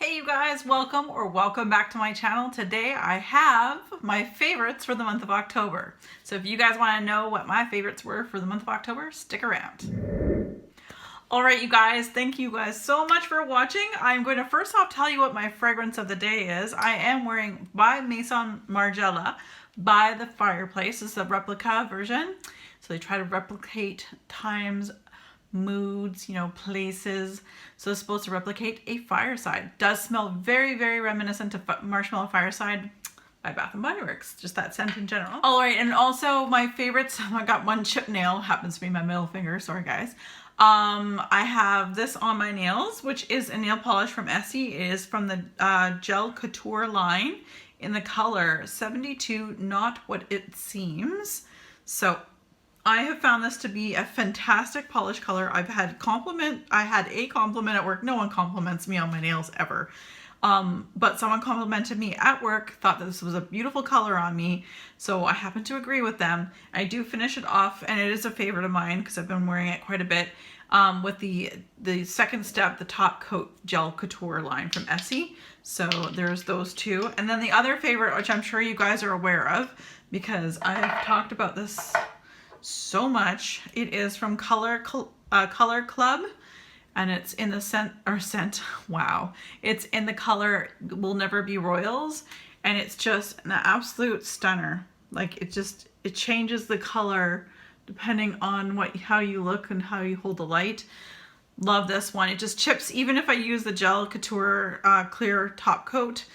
Hey you guys, welcome back to my channel. Today I have my favorites for the month of October. So if you guys want to know what my favorites were for the month of October, stick around. Alright you guys, thank you guys so much for watching. I'm going to first off tell you what my fragrance of the day is. I am wearing by Maison Margiela by the Fireplace. This is a replica version. So they try to replicate times, moods, places. So it's supposed to replicate a fireside. Does smell very, very reminiscent of Marshmallow Fireside by Bath & Body Works. Just that scent in general. All right, and also my favorites, I got one chip nail, happens to be my middle finger, sorry guys. I have this on my nails, which is a nail polish from Essie. It is from the Gel Couture line in the color 72 Not What It Seems. So I have found this to be a fantastic polish color. I had a compliment at work. No one compliments me on my nails ever. But someone complimented me at work, thought that this was a beautiful color on me. So I happen to agree with them. I do finish it off, and it is a favorite of mine because I've been wearing it quite a bit. With the second step, the Top Coat Gel Couture line from Essie. So there's those two. And then the other favorite, which I'm sure you guys are aware of because I've talked about this so much. It is from Color Club, and it's in the scent. Wow, it's in the color Will Never Be Royals, and it's just an absolute stunner. Like it changes the color depending on how you look and how you hold the light. Love this one. It just chips. Even if I use the Gel Couture clear top coat,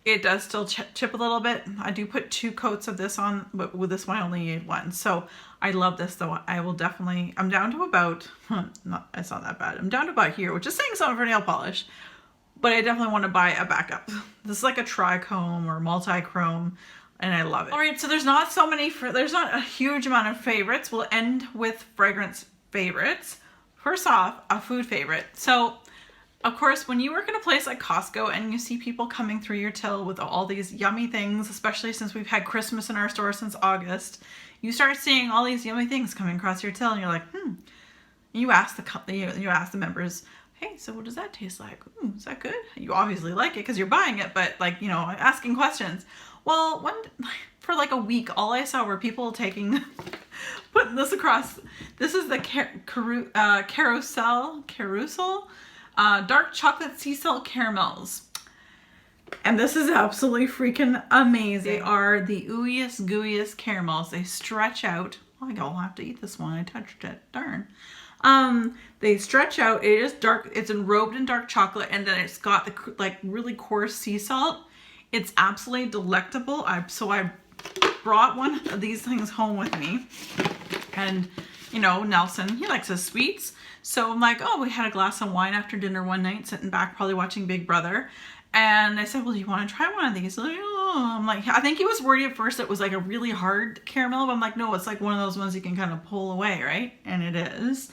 it does still chip a little bit. I do put 2 coats of this on, but with this one I only need 1. So I love this though. I will definitely, I'm down to about, it's not that bad. I'm down to about here, which is saying something for nail polish, but I definitely want to buy a backup. This is like a trichrome or multi-chrome, and I love it. All right, so there's not a huge amount of favorites. We'll end with fragrance favorites. First off, a food favorite. So of course, when you work in a place like Costco and you see people coming through your till with all these yummy things, especially since we've had Christmas in our store since August, you start seeing all these yummy things coming across your till, and you're like, You ask the members, hey, so what does that taste like? Is that good? You obviously like it because you're buying it, but asking questions. Well, for like a week, all I saw were people putting this across. This is the carousel. Dark chocolate sea salt caramels. And this is absolutely freaking amazing. They are the ooeyest gooeyest caramels. They stretch out. Oh, I'll have to eat this one. I touched it. Darn. They stretch out. It is dark. It's enrobed in dark chocolate, and then it's got the really coarse sea salt. It's absolutely delectable. So I brought one of these things home with me, and Nelson, he likes his sweets. So I'm like, we had a glass of wine after dinner one night, sitting back, probably watching Big Brother. And I said, well, do you want to try one of these? I'm like, I think he was worried at first it was like a really hard caramel, but I'm like, no, it's like one of those ones you can kind of pull away, right? And it is.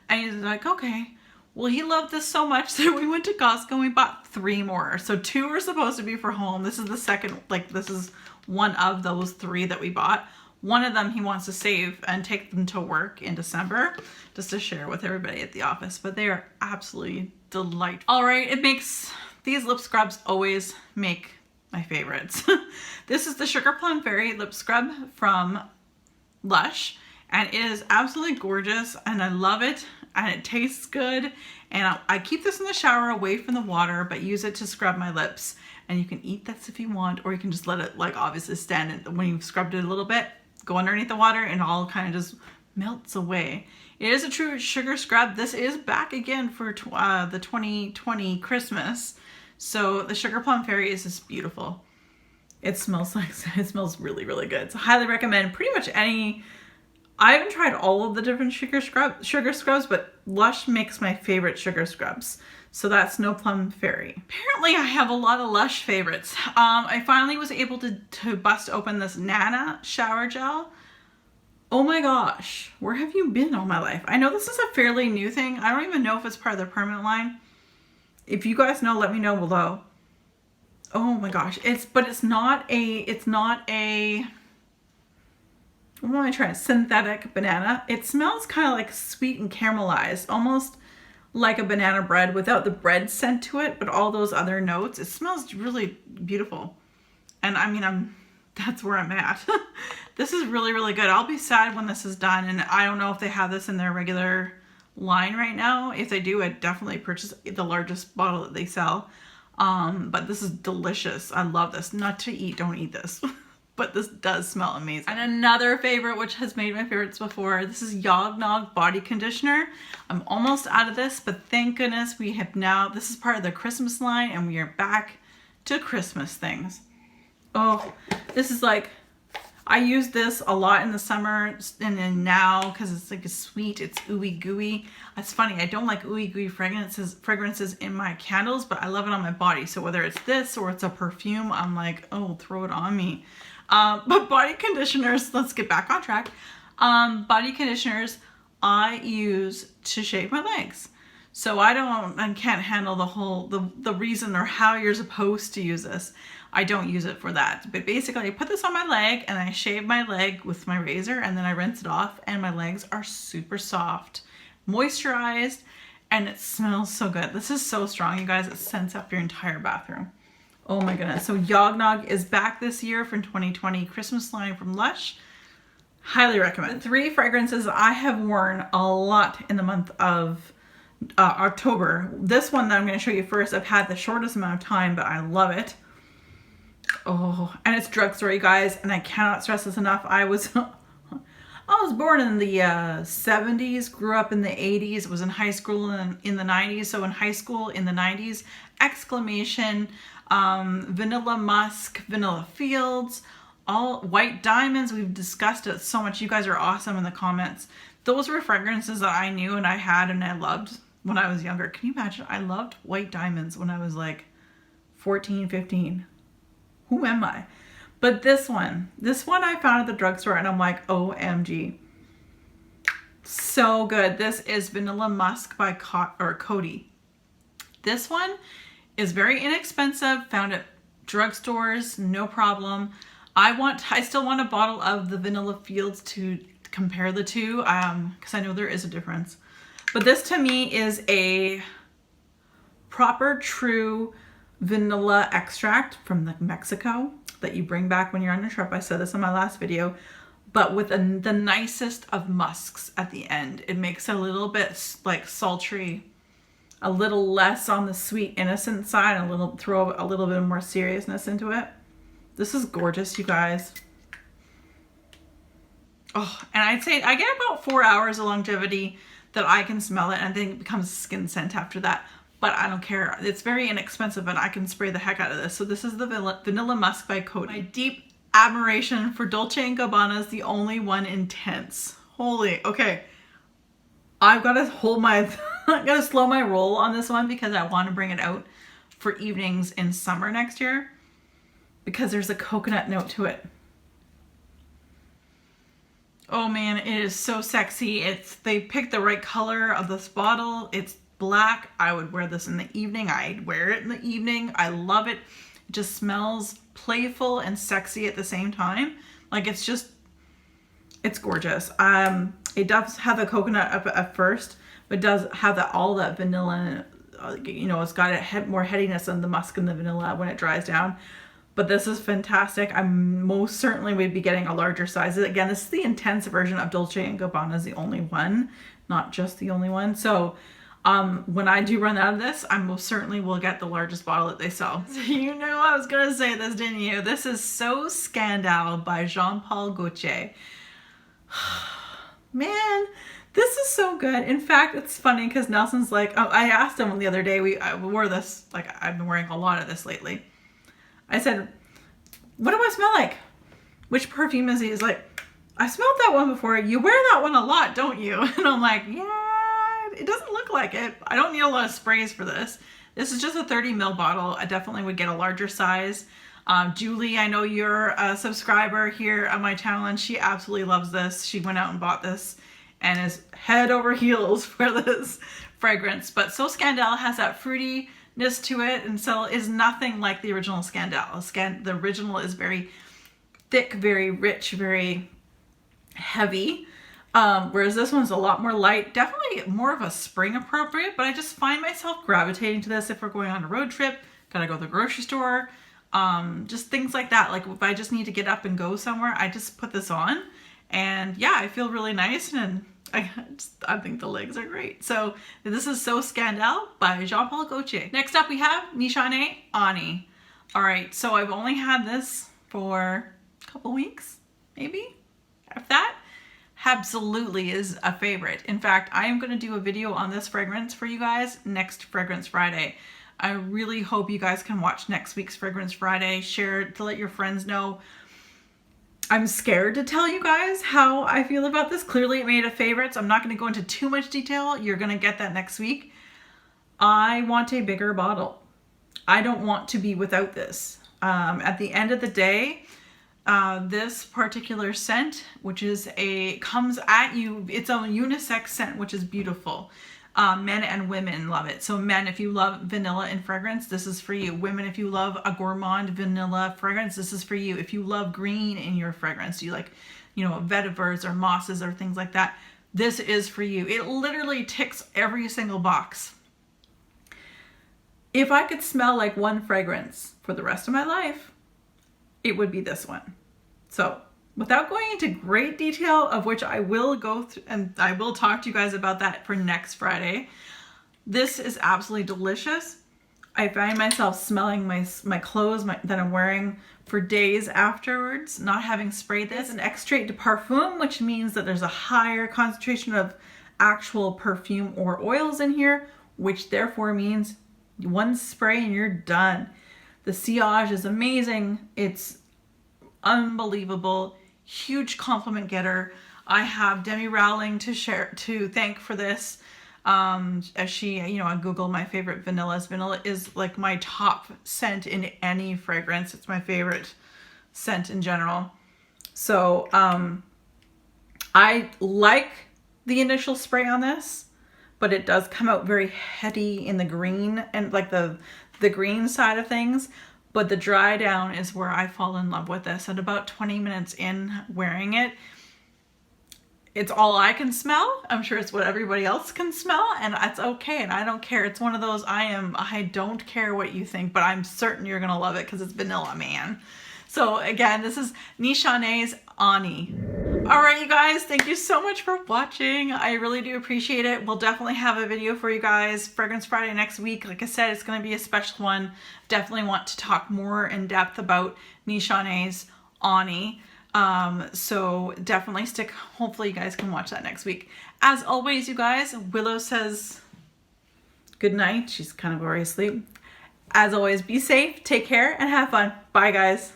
And he's like, okay. Well, he loved this so much that we went to Costco and we bought 3 more. So 2 are supposed to be for home. This is the second, this is one of those 3 that we bought. One of them he wants to save and take them to work in December just to share with everybody at the office, but they are absolutely delightful. All right, these lip scrubs always make my favorites. This is the Sugar Plum Fairy lip scrub from Lush, and it is absolutely gorgeous, and I love it, and it tastes good, and I keep this in the shower away from the water, but use it to scrub my lips, and you can eat this if you want, or you can just let it obviously stand when you've scrubbed it a little bit, go underneath the water, and it all kind of just melts away. It is a true sugar scrub. This is back again for the 2020 Christmas. So the Sugar Plum Fairy is just beautiful. It smells really, really good. So highly recommend pretty much any. I haven't tried all of the different sugar scrubs, but Lush makes my favorite sugar scrubs. So that's No Plum Fairy. Apparently I have a lot of Lush favorites. I finally was able to bust open this Nana shower gel. Oh my gosh, where have you been all my life? I know this is a fairly new thing. I don't even know if it's part of the permanent line. If you guys know, let me know below. Oh my gosh, it's not a, what am I trying? Synthetic banana. It smells kind of like sweet and caramelized, almost like a banana bread without the bread scent to it, but all those other notes. It smells really beautiful. And I mean, that's where I'm at. This is really, really good. I'll be sad when this is done. And I don't know if they have this in their regular line right now. If they do, I'd definitely purchase the largest bottle that they sell. But this is delicious. I love this. Not to eat, don't eat this. But this does smell amazing. And another favorite, which has made my favorites before, this is Yog Nog Body Conditioner. I'm almost out of this, but thank goodness we have now, this is part of the Christmas line, and we are back to Christmas things. Oh, this is like, I use this a lot in the summer and then now because it's like a sweet, it's ooey gooey. It's funny, I don't like ooey gooey fragrances in my candles, but I love it on my body. So whether it's this or it's a perfume, I'm like, oh, throw it on me. But body conditioners, let's get back on track. Body conditioners I use to shave my legs. So I can't handle the reason or how you're supposed to use this. I don't use it for that. But basically I put this on my leg and I shave my leg with my razor and then I rinse it off and my legs are super soft, moisturized, and it smells so good. This is so strong, you guys. It scents up your entire bathroom. Oh my goodness. So Yog Nog is back this year from 2020 Christmas line from Lush. Highly recommend. The 3 fragrances I have worn a lot in the month of October. This one that I'm going to show you first, I've had the shortest amount of time, but I love it. Oh, and it's drugstore, you guys, and I cannot stress this enough. I was born in the 70s, grew up in the 80s, was in high school in the 90s. So in high school in the 90s, exclamation, vanilla musk, vanilla fields, all white diamonds. We've discussed it so much. You guys are awesome in the comments. Those were fragrances that I knew and I had and I loved when I was younger. Can you imagine? I loved white diamonds when I was like 14, 15. Who am I? But this one I found at the drugstore and I'm like, OMG. So good. This is Vanilla Musk by Coty. This one is very inexpensive, found at drugstores, no problem. I still want a bottle of the Vanilla Fields to compare the two, because I know there is a difference. But this to me is a proper, true vanilla extract from Mexico that you bring back when you're on a trip. I said this in my last video, but with the nicest of musks at the end. It makes it a little bit like sultry, a little less on the sweet innocent side, throw a little bit more seriousness into it. This is gorgeous, you guys. Oh, and I'd say I get about 4 hours of longevity that I can smell it, and I think it becomes a skin scent after that. But I don't care. It's very inexpensive and I can spray the heck out of this. So this is the Vanilla Musk by Coty. My deep admiration for Dolce & Gabbana's The Only One Intense. Holy, okay. I've got to I gotta slow my roll on this one because I want to bring it out for evenings in summer next year because there's a coconut note to it. Oh man, it is so sexy. They picked the right color of this bottle. It's black. I would wear this in the evening. I'd wear it in the evening. I love it. It just smells playful and sexy at the same time. Like it's gorgeous. It does have the coconut up at first, but it does have all that vanilla. It's got more headiness than the musk and the vanilla when it dries down. But this is fantastic. I most certainly would be getting a larger size. Again, this is the intense version of Dolce & Gabbana's The Only One, not just The Only One. So when I do run out of this, I most certainly will get the largest bottle that they sell. So you knew I was going to say this, didn't you? This is So Scandal by Jean-Paul Gaultier. Man, this is so good. In fact, it's funny because Nelson's like, I asked him the other day, I wore this, like I've been wearing a lot of this lately. I said, what do I smell like? Which perfume is he? He's like, I smelled that one before. You wear that one a lot, don't you? And I'm like, yeah, it doesn't look like it. I don't need a lot of sprays for this. This is just a 30 ml bottle. I definitely would get a larger size. Julie, I know you're a subscriber here on my channel and she absolutely loves this. She went out and bought this and is head over heels for this fragrance. But So Scandal has that fruitiness to it and so is nothing like the original Scandal. The original is very thick, very rich, very heavy. Whereas this one's a lot more light, definitely more of a spring appropriate, but I just find myself gravitating to this if we're going on a road trip, gotta go to the grocery store, just things like that. Like if I just need to get up and go somewhere, I just put this on, and yeah, I feel really nice, and I think the legs are great. So this is So Scandal by Jean-Paul Gaultier. Next up we have Nishane Ani. All right, so I've only had this for a couple weeks, maybe, if that. Absolutely is a favorite. In fact, I am going to do a video on this fragrance for you guys next Fragrance Friday. I really hope you guys can watch next week's Fragrance Friday, share it to let your friends know. I'm scared to tell you guys how I feel about this. Clearly it made a favorite, so I'm not going to go into too much detail. You're going to get that next week. I want a bigger bottle. I don't want to be without this. At the end of the day, this particular scent, which is comes at you, it's a unisex scent, which is beautiful. Men and women love it. So men, if you love vanilla in fragrance, this is for you. Women, if you love a gourmand vanilla fragrance, this is for you. If you love green in your fragrance, you like, you know, vetivers or mosses or things like that, this is for you. It literally ticks every single box. If I could smell like one fragrance for the rest of my life, it would be this one. So without going into great detail, of which I will go through, and I will talk to you guys about that for next Friday, this is absolutely delicious. I find myself smelling my clothes that I'm wearing for days afterwards, not having sprayed this. It's an extrait de parfum, which means that there's a higher concentration of actual perfume or oils in here, which therefore means one spray and you're done. The sillage is amazing. It's unbelievable. Huge compliment getter. I have Demi Rowling to thank for this. As she, you know, I Googled my favorite vanillas. Vanilla is like my top scent in any fragrance. It's my favorite scent in general. So I like the initial spray on this, but it does come out very heady in the green and like the green side of things. But the dry down is where I fall in love with this. At about 20 minutes in wearing it, it's all I can smell. I'm sure it's what everybody else can smell, and that's okay. And I don't care. It's one of those, I don't care what you think, but I'm certain you're gonna love it because it's vanilla, man. So again, this is Nishane's Ani. All right, you guys, thank you so much for watching. I really do appreciate it. We'll definitely have a video for you guys. Fragrance Friday next week. Like I said, it's going to be a special one. Definitely want to talk more in depth about Nishane's Ani. So definitely stick. Hopefully you guys can watch that next week. As always, you guys, Willow says good night. She's kind of already asleep. As always, be safe, take care, and have fun. Bye, guys.